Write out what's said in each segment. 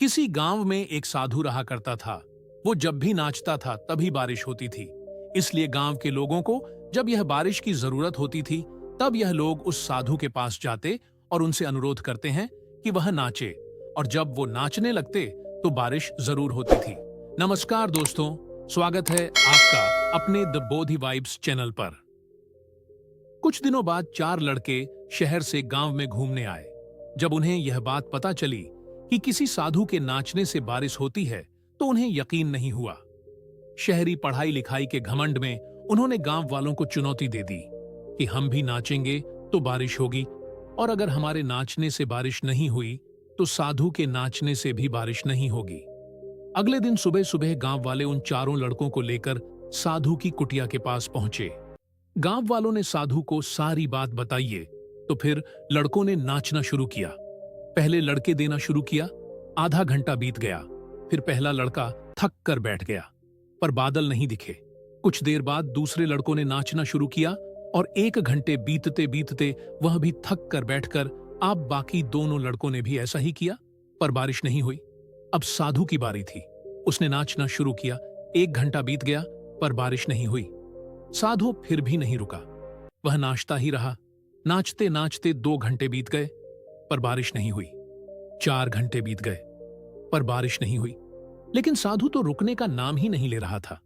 किसी गांव में एक साधु रहा करता था। वो जब भी नाचता था तभी बारिश होती थी। इसलिए गांव के लोगों को जब यह बारिश की जरूरत होती थी, तब यह लोग उस साधु के पास जाते और उनसे अनुरोध करते हैं कि वह नाचे। और जब वो नाचने लगते तो बारिश जरूर होती थी। नमस्कार दोस्तों, स्वागत है आपका अपने द बोधि वाइब्स चैनल पर। कुछ दिनों बाद चार लड़के शहर से गांव में घूमने आए। जब उन्हें यह बात पता चली कि किसी साधु के नाचने से बारिश होती है, तो उन्हें यकीन नहीं हुआ। शहरी पढ़ाई लिखाई के घमंड में उन्होंने गांव वालों को चुनौती दे दी कि हम भी नाचेंगे तो बारिश होगी, और अगर हमारे नाचने से बारिश नहीं हुई तो साधु के नाचने से भी बारिश नहीं होगी। अगले दिन सुबह सुबह गांव वाले उन चारों लड़कों को लेकर साधु की कुटिया के पास पहुंचे। गांव वालों ने साधु को सारी बात बताइए तो फिर लड़कों ने नाचना शुरू किया। पहले लड़के देना शुरू किया। आधा घंटा बीत गया। फिर पहला लड़का थक कर बैठ गया, पर बादल नहीं दिखे। कुछ देर बाद दूसरे लड़कों ने नाचना शुरू किया और 1 घंटे बीतते बीतते वह भी थक कर बैठकर अब बाकी दोनों लड़कों ने भी ऐसा ही किया, पर बारिश नहीं हुई। अब साधु की बारी थी। उसने नाचना शुरू किया। 1 घंटा बीत गया, पर बारिश नहीं हुई। साधु फिर भी नहीं रुका। वह नाचता ही रहा। नाचते नाचते 2 घंटे बीत गए, पर बारिश नहीं हुई। 4 घंटे बीत गए, पर बारिश नहीं हुई। लेकिन साधु तो रुकने का नाम ही नहीं ले रहा था।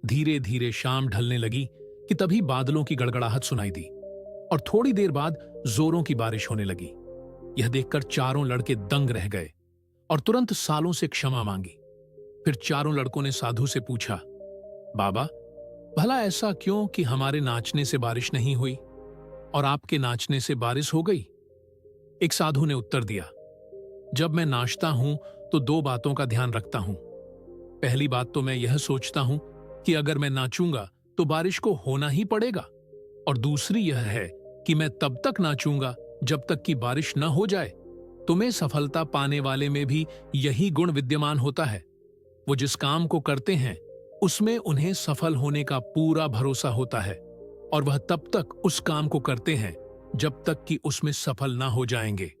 धीरे धीरे शाम ढलने लगी कि तभी बादलों की गड़गड़ाहट सुनाई दी और थोड़ी देर बाद जोरों की बारिश होने लगी। यह देखकर चारों लड़के दंग रह गए और तुरंत सालों से क्षमा मांगी। फिर चारों लड़कों ने साधु से पूछा, बाबा, भला ऐसा क्यों कि हमारे नाचने से बारिश नहीं हुई और आपके नाचने से बारिश हो गई? एक साधु ने उत्तर दिया, जब मैं नाचता हूं तो 2 बातों का ध्यान रखता हूं। पहली बात तो मैं यह सोचता हूं कि अगर मैं नाचूंगा तो बारिश को होना ही पड़ेगा, और दूसरी यह है कि मैं तब तक नाचूंगा जब तक कि बारिश न हो जाए। तुम्हें सफलता पाने वाले में भी यही गुण विद्यमान होता है। वो जिस काम को करते हैं उसमें उन्हें सफल होने का पूरा भरोसा होता है, और वह तब तक उस काम को करते हैं जब तक कि उसमें सफल ना हो जाएंगे।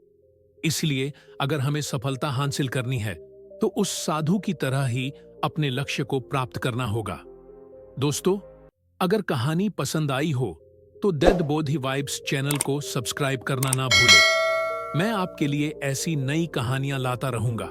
इसलिए अगर हमें सफलता हासिल करनी है तो उस साधु की तरह ही अपने लक्ष्य को प्राप्त करना होगा। दोस्तों, अगर कहानी पसंद आई हो तो द बोधि वाइब्स चैनल को सब्सक्राइब करना ना भूलें। मैं आपके लिए ऐसी नई कहानियां लाता रहूंगा।